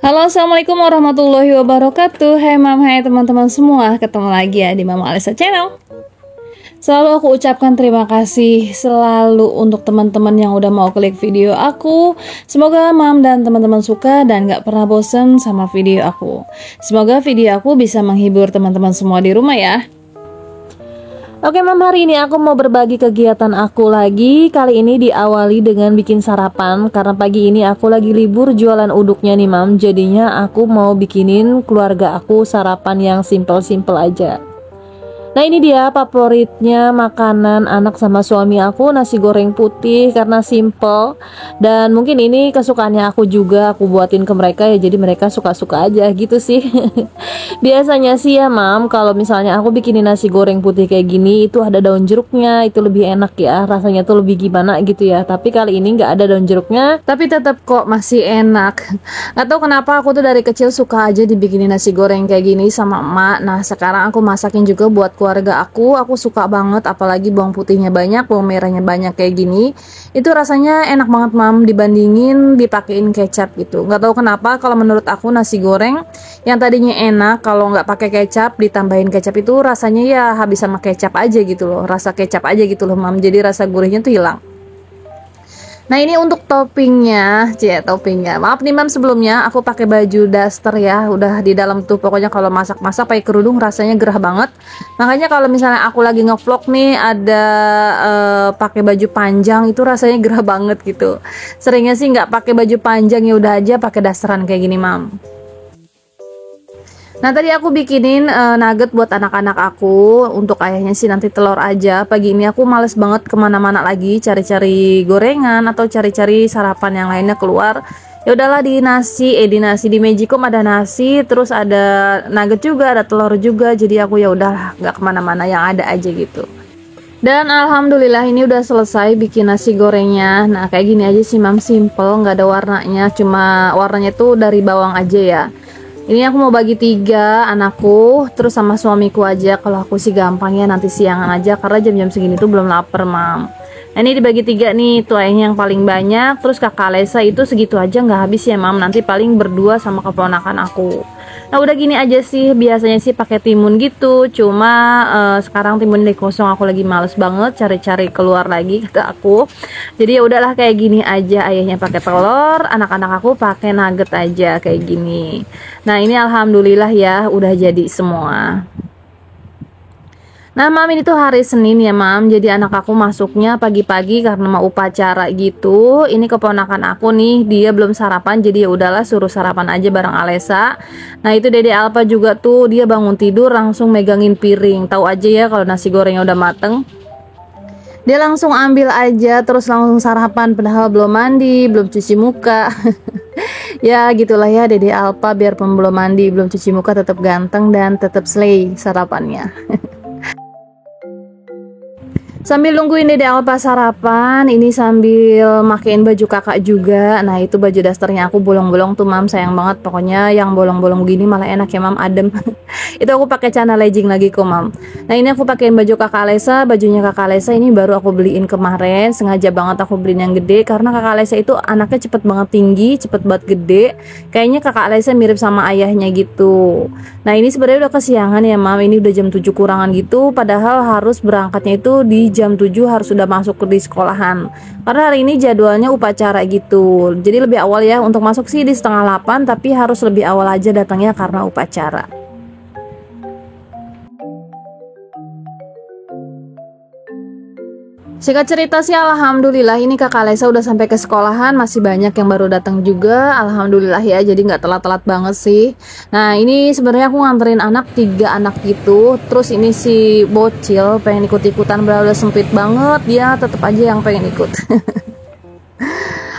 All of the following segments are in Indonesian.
Halo, assalamualaikum warahmatullahi wabarakatuh. Hai mam, hai teman-teman semua. Ketemu lagi ya di Mama Alisa Channel. Selalu aku ucapkan terima kasih selalu untuk teman-teman yang udah mau klik video aku. Semoga mam dan teman-teman suka dan gak pernah bosen sama video aku. Semoga video aku bisa menghibur teman-teman semua di rumah ya. Oke mam, hari ini aku mau berbagi kegiatan aku lagi. Kali ini diawali dengan bikin sarapan. Karena pagi ini aku lagi libur jualan uduknya nih mam. Jadinya aku mau bikinin keluarga aku sarapan yang simple-simple aja. Nah ini dia favoritnya makanan anak sama suami aku, nasi goreng putih karena simple. Dan mungkin ini kesukaannya aku juga, aku buatin ke mereka ya, jadi mereka suka-suka aja gitu sih. Biasanya sih ya mam, kalau misalnya aku bikinin nasi goreng putih kayak gini, itu ada daun jeruknya, itu lebih enak ya, rasanya tuh lebih gimana gitu ya. Tapi kali ini nggak ada daun jeruknya, tapi tetap kok masih enak. Gak tau kenapa aku tuh dari kecil suka aja dibikinin nasi goreng kayak gini sama emak. Nah sekarang aku masakin juga buat keluarga aku suka banget, apalagi bawang putihnya banyak, bawang merahnya banyak kayak gini. Itu rasanya enak banget mam, dibandingin dipakein kecap gitu. Nggak tahu kenapa kalau menurut aku nasi goreng yang tadinya enak kalau nggak pakai kecap ditambahin kecap itu rasanya ya habis sama kecap aja gitu loh, rasa kecap aja gitu loh mam. Jadi rasa gurihnya tuh hilang. Nah ini untuk toppingnya, toppingnya. Maaf nih mam, sebelumnya aku pakai baju daster ya, udah di dalam tuh. Pokoknya kalau masak-masak pakai kerudung rasanya gerah banget. Makanya kalau misalnya aku lagi ngevlog nih ada pakai baju panjang itu rasanya gerah banget gitu. Seringnya sih nggak pakai baju panjang, ya udah aja pakai dasteran kayak gini mam. Nah tadi aku bikinin nugget buat anak-anak aku, untuk ayahnya sih nanti telur aja. Pagi ini aku males banget kemana-mana lagi cari-cari gorengan atau cari-cari sarapan yang lainnya keluar. Ya udahlah di di Magicom ada nasi, terus ada nugget juga, ada telur juga. Jadi aku ya udah nggak kemana-mana, yang ada aja gitu. Dan alhamdulillah ini udah selesai bikin nasi gorengnya. Nah kayak gini aja sih mam, simple, nggak ada warnanya, cuma warnanya tuh dari bawang aja ya. Ini aku mau bagi 3 anakku, terus sama suamiku aja. Kalau aku sih gampang ya, nanti siangan aja karena jam-jam segini tuh belum lapar mam. Nah ini dibagi 3 nih, tuh ayahnya yang paling banyak, terus kakak Lesa itu segitu aja nggak habis ya mam. Nanti paling berdua sama keponakan aku. Nah udah gini aja sih, biasanya sih pakai timun gitu. Cuma sekarang timun lagi kosong, aku lagi males banget cari-cari keluar lagi kata aku. Jadi ya udahlah kayak gini aja, ayahnya pakai telur, anak-anak aku pakai nugget aja kayak gini. Nah ini alhamdulillah ya udah jadi semua. Nah mam, ini tuh hari Senin ya mam, jadi anak aku masuknya pagi-pagi karena mau upacara gitu. Ini keponakan aku nih, dia belum sarapan, jadi ya udahlah suruh sarapan aja bareng Alesa. Nah itu Dede Alpa juga tuh, dia bangun tidur langsung megangin piring. Tahu aja ya kalau nasi gorengnya udah mateng, dia langsung ambil aja terus langsung sarapan, padahal belum mandi, belum cuci muka. Ya gitulah ya Dede Alpa, biarpun belum mandi, belum cuci muka, tetap ganteng dan tetap slay sarapannya. Sambil nungguin Dede Alpa sarapan, ini sambil makein baju kakak juga. Nah itu baju dasternya aku bolong-bolong tuh mam, sayang banget. Pokoknya yang bolong-bolong gini malah enak ya mam, adem. Itu aku pakai celana legging lagi kok mam. Nah ini aku pakein baju kakak Alesa, bajunya kakak Alesa ini baru aku beliin kemarin. Sengaja banget aku beliin yang gede karena kakak Alesa itu anaknya cepet banget tinggi, cepet banget gede. Kayaknya kakak Alesa mirip sama ayahnya gitu. Nah ini sebenarnya udah kesiangan ya mam, ini udah jam 7 kurangan gitu. Padahal harus berangkatnya itu di jam 7, harus sudah masuk di sekolahan. Karena hari ini jadwalnya upacara gitu. Jadi lebih awal ya, untuk masuk sih di setengah 8, tapi harus lebih awal aja datangnya karena upacara. Singkat cerita sih alhamdulillah ini kakak Lesa udah sampai ke sekolahan, masih banyak yang baru datang juga, alhamdulillah ya, jadi nggak telat-telat banget sih. Nah ini sebenarnya aku nganterin anak 3 anak gitu, terus ini si bocil pengen ikut-ikutan, udah sempit banget, dia tetap aja yang pengen ikut.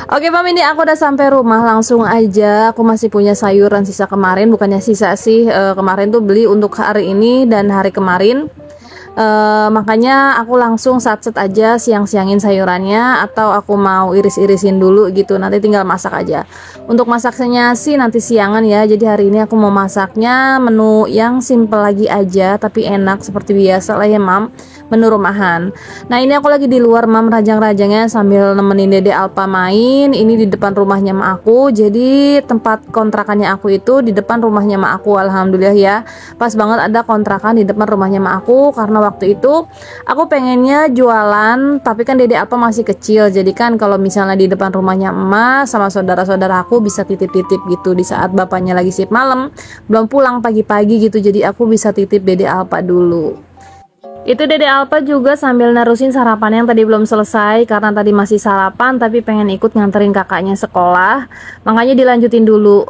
Oke Mam, ini aku udah sampai rumah. Langsung aja, aku masih punya sayuran sisa kemarin. Bukannya sisa sih, kemarin tuh beli untuk hari ini dan hari kemarin. Makanya aku langsung satset aja siang-siangin sayurannya, atau aku mau iris-irisin dulu gitu, nanti tinggal masak aja. Untuk masaknya sih nanti siangan ya. Jadi hari ini aku mau masaknya menu yang simple lagi aja tapi enak seperti biasa lah ya Mam, menu rumahan. Nah ini aku lagi di luar Mam, rajang-rajangnya sambil nemenin Dede Alpa main. Ini di depan rumahnya mak aku, jadi tempat kontrakannya aku itu di depan rumahnya mak aku. Alhamdulillah ya, pas banget ada kontrakan di depan rumahnya mak aku. Karena waktu itu aku pengennya jualan, tapi kan Dede Alpa masih kecil, jadi kan kalau misalnya di depan rumahnya emak sama saudara-saudara aku bisa titip-titip gitu di saat bapaknya lagi shift malam, belum pulang pagi-pagi gitu, jadi aku bisa titip Dede Alpa dulu. Itu Dede Alpa juga sambil nerusin sarapan yang tadi belum selesai, karena tadi masih sarapan tapi pengen ikut nganterin kakaknya sekolah, makanya dilanjutin dulu.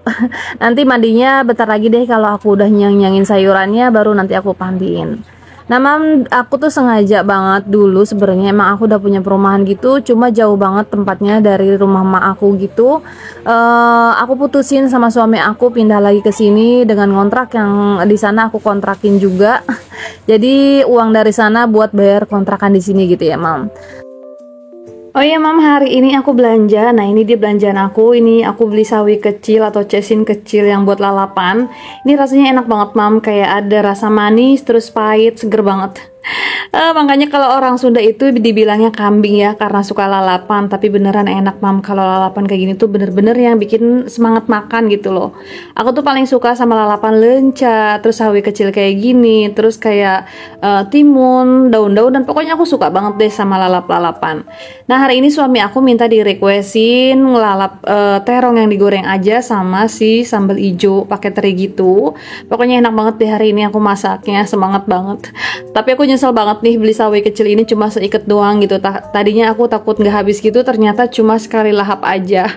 Nanti mandinya bentar lagi deh, kalau aku udah nyang-nyangin sayurannya baru nanti aku pandiin. Nah Mam, aku tuh sengaja banget dulu sebenarnya, emang aku udah punya perumahan gitu, cuma jauh banget tempatnya dari rumah mak aku gitu. Aku putusin sama suami aku pindah lagi ke sini dengan kontrak yang di sana aku kontrakin juga. Jadi uang dari sana buat bayar kontrakan di sini gitu ya Mam. Oh iya Mam, hari ini aku belanja. Nah ini dia belanjaan aku. Ini aku beli sawi kecil atau cesin kecil yang buat lalapan. Ini rasanya enak banget Mam, kayak ada rasa manis terus pahit, seger banget. Makanya kalau orang Sunda itu dibilangnya kambing ya, karena suka lalapan. Tapi beneran enak Mam, kalau lalapan kayak gini tuh bener-bener yang bikin semangat makan gitu loh. Aku tuh paling suka sama lalapan lenca, terus sawi kecil kayak gini, terus kayak timun, daun-daun, dan pokoknya aku suka banget deh sama lalap-lalapan. Nah hari ini suami aku minta di requestin ngelalap terong yang digoreng aja sama si sambal ijo pakai teri gitu. Pokoknya enak banget deh hari ini aku masaknya, semangat banget. Tapi aku nyesel banget nih beli sawi kecil ini cuma seikat doang gitu. Tadinya aku takut nggak habis gitu, ternyata cuma sekali lahap aja.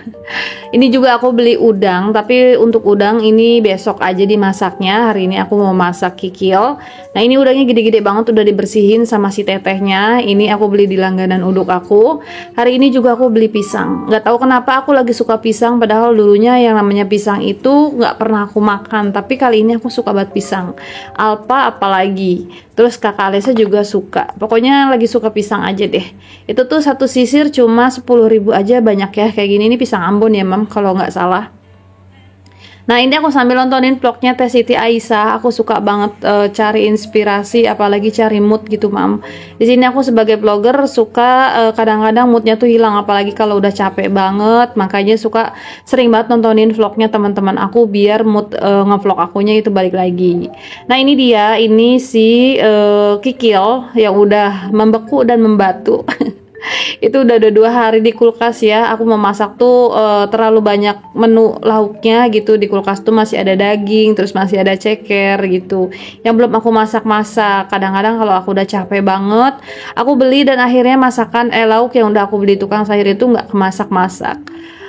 Ini juga aku beli udang, tapi untuk udang ini besok aja dimasaknya. Hari ini aku mau masak kikil. Nah ini udangnya gede-gede banget, udah dibersihin sama si tetehnya. Ini aku beli di langganan uduk aku. Hari ini juga aku beli pisang. Nggak tahu kenapa aku lagi suka pisang, padahal dulunya yang namanya pisang itu nggak pernah aku makan. Tapi kali ini aku suka banget pisang. Alpa apalagi. Terus kakak Alesa juga suka. Pokoknya lagi suka pisang aja deh. Itu tuh satu sisir cuma 10.000 aja, banyak ya kayak gini. Ini pisang Ambon ya Mam kalau nggak salah. Nah ini aku sambil nontonin vlognya Teh Siti Aisyah. Aku suka banget cari inspirasi, apalagi cari mood gitu Mam. Di sini aku sebagai vlogger suka kadang-kadang moodnya tuh hilang, apalagi kalau udah capek banget. Makanya suka sering banget nontonin vlognya teman-teman aku biar mood ngevlog akunya itu balik lagi. Nah ini dia, ini si kikil yang udah membeku dan membatu. Itu udah ada 2 hari di kulkas ya. Aku memasak tuh terlalu banyak menu lauknya gitu. Di kulkas tuh masih ada daging, terus masih ada ceker gitu yang belum aku masak-masak. Kadang-kadang kalau aku udah capek banget, aku beli dan akhirnya masakan lauk yang udah aku beli tukang sayur itu nggak kemasak-masak.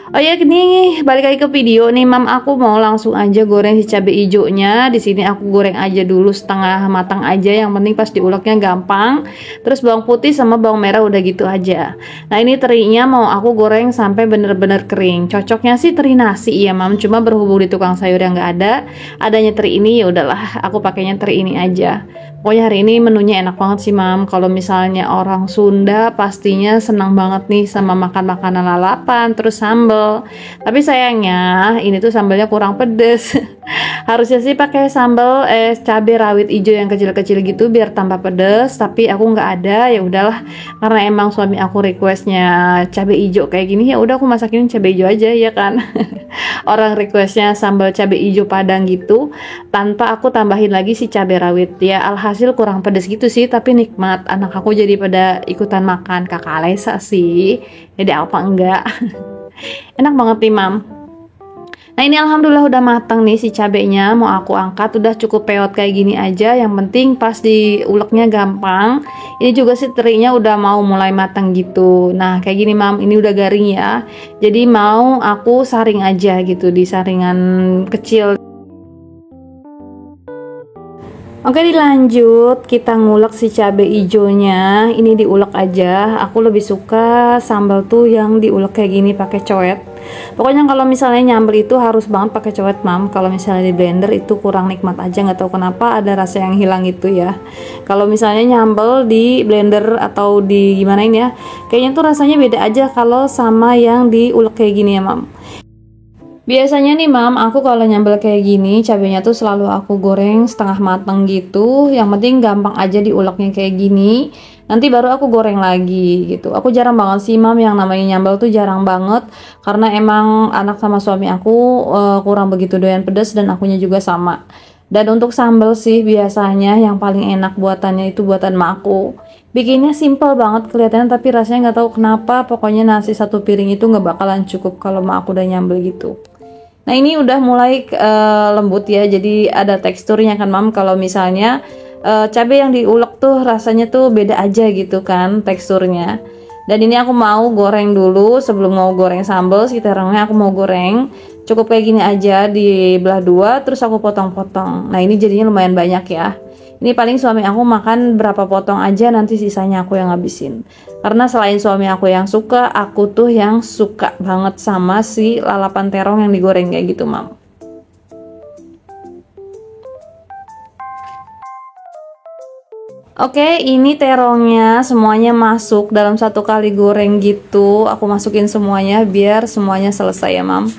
Oh ya, ini balik lagi ke video nih Mam, aku mau langsung aja goreng si cabai hijaunya. Di sini aku goreng aja dulu setengah matang aja, yang penting pas diuleknya gampang. Terus bawang putih sama bawang merah udah gitu aja. Nah ini terinya mau aku goreng sampai bener-bener kering. Cocoknya sih teri nasi ya Mam, cuma berhubung di tukang sayur yang nggak ada, adanya teri ini ya udahlah, aku pakainya teri ini aja. Pokoknya hari ini menunya enak banget sih Mam. Kalau misalnya orang Sunda pastinya senang banget nih sama makan makanan lalapan terus sambal. Tapi sayangnya ini tuh sambalnya kurang pedes. Harusnya sih pakai sambal cabai rawit hijau yang kecil-kecil gitu biar tambah pedes, tapi aku nggak ada. Ya udahlah, karena emang suami aku requestnya cabai hijau kayak gini, ya udah aku masakin cabai hijau aja ya kan. Orang requestnya sambal cabai hijau Padang gitu, tanpa aku tambahin lagi si cabai rawit. Ya alhasil kurang pedes gitu sih, tapi nikmat. Anak aku jadi pada ikutan makan. Kakak Alesa sih, jadi apa enggak. Enak banget nih Mam. Nah ini alhamdulillah udah matang nih si cabenya, mau aku angkat. Udah cukup peot kayak gini aja, yang penting pas diuleknya gampang. Ini juga sih terinya udah mau mulai matang gitu. Nah kayak gini Mam, ini udah garing ya, jadi mau aku saring aja gitu di saringan kecil. Oke, dilanjut kita ngulek si cabai hijaunya. Ini diulek aja. Aku lebih suka sambal tuh yang diulek kayak gini pakai coet. Pokoknya kalau misalnya nyambel itu harus banget pakai coet, Mam. Kalau misalnya di blender itu kurang nikmat aja, nggak tahu kenapa ada rasa yang hilang itu ya. Kalau misalnya nyambel di blender atau di gimana ini ya, kayaknya tuh rasanya beda aja kalau sama yang diulek kayak gini ya, Mam. Biasanya nih Mam, aku kalau nyambel kayak gini, cabenya tuh selalu aku goreng setengah mateng gitu. Yang penting gampang aja diuleknya kayak gini. Nanti baru aku goreng lagi gitu. Aku jarang banget sih Mam yang namanya nyambel tuh jarang banget. Karena emang anak sama suami aku kurang begitu doyan pedas dan akunya juga sama. Dan untuk sambal sih biasanya yang paling enak buatannya itu buatan mak aku. Bikinnya simple banget kelihatannya tapi rasanya nggak tahu kenapa. Pokoknya nasi satu piring itu nggak bakalan cukup kalau mak aku udah nyambel gitu. Nah ini udah mulai lembut ya, jadi ada teksturnya kan Mam. Kalau misalnya cabai yang diulek tuh rasanya tuh beda aja gitu kan teksturnya. Dan ini aku mau goreng dulu sebelum mau goreng sambal. Si terongnya aku mau goreng cukup kayak gini aja, dibelah dua terus aku potong-potong. Nah ini jadinya lumayan banyak ya. Ini paling suami aku makan berapa potong aja, nanti sisanya aku yang ngabisin. Karena selain suami aku yang suka, aku tuh yang suka banget sama si lalapan terong yang digoreng kayak gitu, Mam. Oke, ini terongnya semuanya masuk dalam satu kali goreng gitu. Aku masukin semuanya biar semuanya selesai ya, Mam.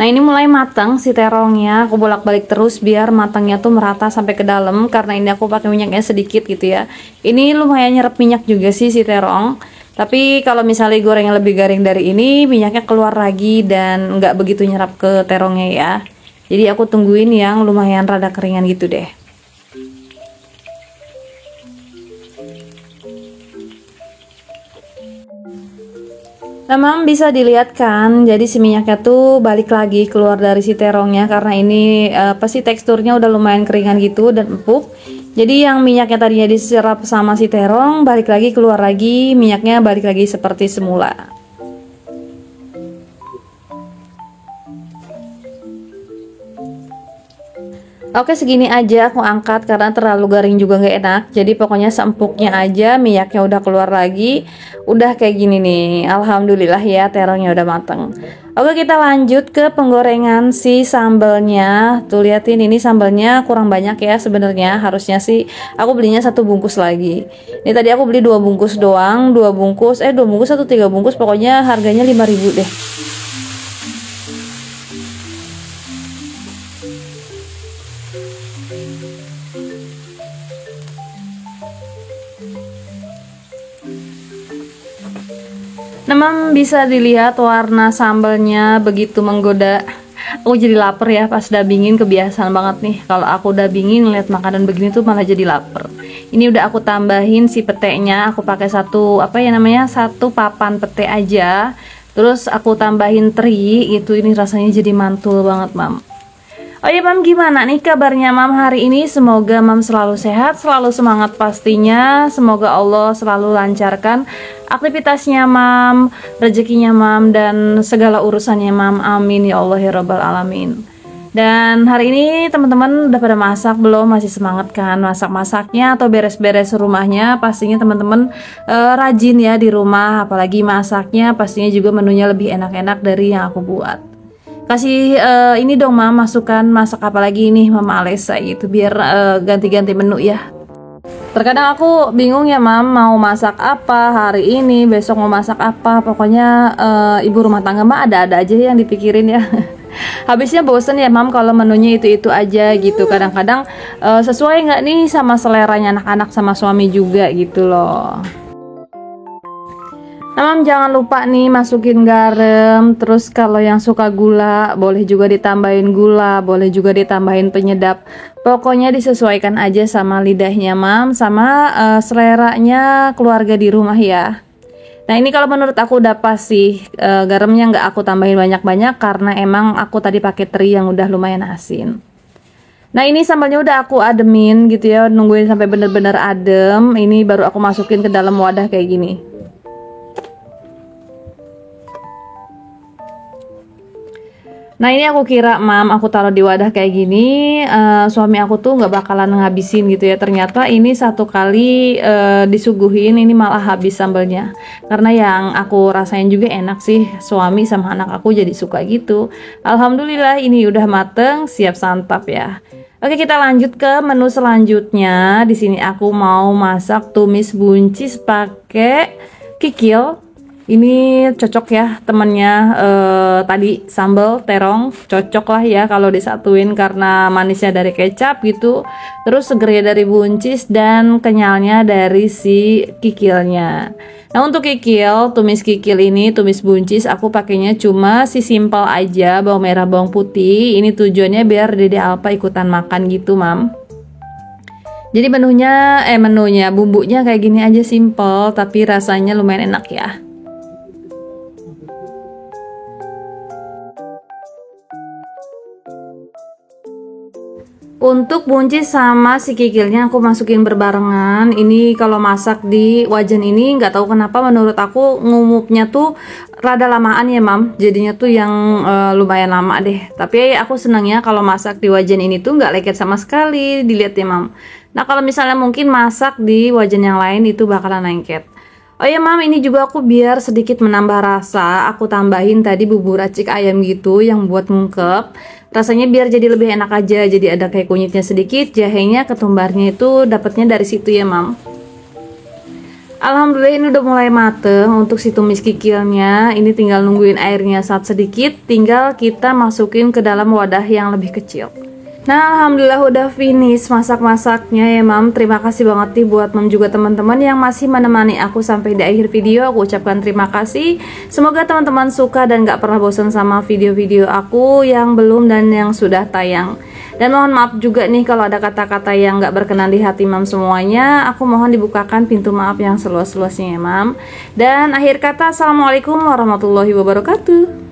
Nah ini mulai matang si terongnya, aku bolak-balik terus biar matangnya tuh merata sampai ke dalam. Karena ini aku pakai minyaknya sedikit gitu ya. Ini lumayan nyerap minyak juga sih si terong. Tapi kalau misalnya gorengnya lebih garing dari ini, minyaknya keluar lagi dan nggak begitu nyerap ke terongnya ya. Jadi aku tungguin yang lumayan rada keringan gitu deh. Memang bisa dilihat kan, jadi si minyaknya tuh balik lagi keluar dari si terongnya karena ini apa sih teksturnya udah lumayan keringan gitu dan empuk. Jadi yang minyaknya tadinya diserap sama si terong balik lagi keluar lagi, minyaknya balik lagi seperti semula. Oke segini aja aku angkat karena terlalu garing juga nggak enak. Jadi pokoknya seempuknya aja, minyaknya udah keluar lagi. Udah kayak gini nih. Alhamdulillah ya terongnya udah mateng. Oke kita lanjut ke penggorengan si sambalnya. Tuh liatin ini sambalnya kurang banyak ya sebenarnya. Harusnya sih aku belinya satu bungkus lagi. Ini tadi aku beli dua bungkus doang, dua bungkus atau tiga bungkus, pokoknya harganya 5.000 deh. Memang bisa dilihat warna sambalnya begitu menggoda. Aku jadi lapar ya pas dabingin, kebiasaan banget nih kalau aku dabingin lihat makanan begini tuh malah jadi lapar. Ini udah aku tambahin si petenya, aku pakai satu satu papan pete aja. Terus aku tambahin teri, itu ini rasanya jadi mantul banget, Mam. Oh iya Mam, gimana nih kabarnya Mam hari ini? Semoga Mam selalu sehat, selalu semangat pastinya. Semoga Allah selalu lancarkan aktivitasnya Mam, rezekinya Mam, dan segala urusannya Mam. Amin ya Allah ya Rabbal Alamin. Dan hari ini teman-teman udah pada masak belum? Masih semangat kan masak-masaknya atau beres-beres rumahnya? Pastinya teman-teman rajin ya di rumah, apalagi masaknya pastinya juga menunya lebih enak-enak dari yang aku buat. Kasih ini dong Mam, masukan masak apa lagi nih Mama Alesa gitu biar ganti-ganti menu ya. Terkadang aku bingung ya Mam, mau masak apa hari ini, besok mau masak apa. Pokoknya ibu rumah tangga mah ada-ada aja yang dipikirin ya. Habisnya bosen ya Mam kalau menunya itu-itu aja gitu. Kadang-kadang sesuai nggak nih sama seleranya anak-anak sama suami juga gitu loh. Nah, Mam, jangan lupa nih masukin garam. Terus kalau yang suka gula, boleh juga ditambahin gula, boleh juga ditambahin penyedap. Pokoknya disesuaikan aja sama lidahnya, Mam, sama seleranya keluarga di rumah ya. Nah, ini kalau menurut aku udah pas sih. Garamnya nggak aku tambahin banyak-banyak karena emang aku tadi pakai teri yang udah lumayan asin. Nah, ini sambalnya udah aku ademin gitu ya, nungguin sampai bener-bener adem. Ini baru aku masukin ke dalam wadah kayak gini. Nah, ini aku kira, Mam, aku taruh di wadah kayak gini, suami aku tuh nggak bakalan ngabisin gitu ya. Ternyata ini satu kali disuguhin, ini malah habis sambalnya. Karena yang aku rasain juga enak sih, suami sama anak aku jadi suka gitu. Alhamdulillah ini udah mateng, siap santap ya. Oke, kita lanjut ke menu selanjutnya. Di sini aku mau masak tumis buncis pakai kikil. Ini cocok ya temennya, tadi sambal terong cocok lah ya kalau disatuin karena manisnya dari kecap gitu, terus segernya dari buncis dan kenyalnya dari si kikilnya. Nah, untuk kikil, tumis kikil ini, tumis buncis aku pakainya cuma si simpel aja, bawang merah, bawang putih. Ini tujuannya biar Dede Alpa ikutan makan gitu, Mam. Jadi menunya bumbunya kayak gini aja, simpel tapi rasanya lumayan enak ya. Untuk buncis sama si kikilnya aku masukin berbarengan. Ini kalau masak di wajan ini nggak tahu kenapa menurut aku ngumupnya tuh rada lamaan ya, Mam. Jadinya tuh yang lumayan lama deh. Tapi aku senangnya kalau masak di wajan ini tuh nggak lengket sama sekali. Dilihat ya, Mam. Nah, kalau misalnya mungkin masak di wajan yang lain itu bakalan lengket. Oh ya, Mam, ini juga aku biar sedikit menambah rasa, aku tambahin tadi bubur racik ayam gitu yang buat ngungkep. Rasanya biar jadi lebih enak aja, jadi ada kayak kunyitnya sedikit, jahenya, ketumbarnya itu dapatnya dari situ ya, Mam. Alhamdulillah ini udah mulai mateng untuk si tumis kikilnya. Ini tinggal nungguin airnya saat sedikit, tinggal kita masukin ke dalam wadah yang lebih kecil. Nah, alhamdulillah udah finish masak-masaknya ya, Mam. Terima kasih banget nih buat Mam juga teman-teman yang masih menemani aku sampai di akhir video. Aku ucapkan terima kasih. Semoga teman-teman suka dan gak pernah bosan sama video-video aku yang belum dan yang sudah tayang. Dan mohon maaf juga nih kalau ada kata-kata yang gak berkenan di hati Mam semuanya. Aku mohon dibukakan pintu maaf yang seluas-luasnya ya, Mam. Dan akhir kata, assalamualaikum warahmatullahi wabarakatuh.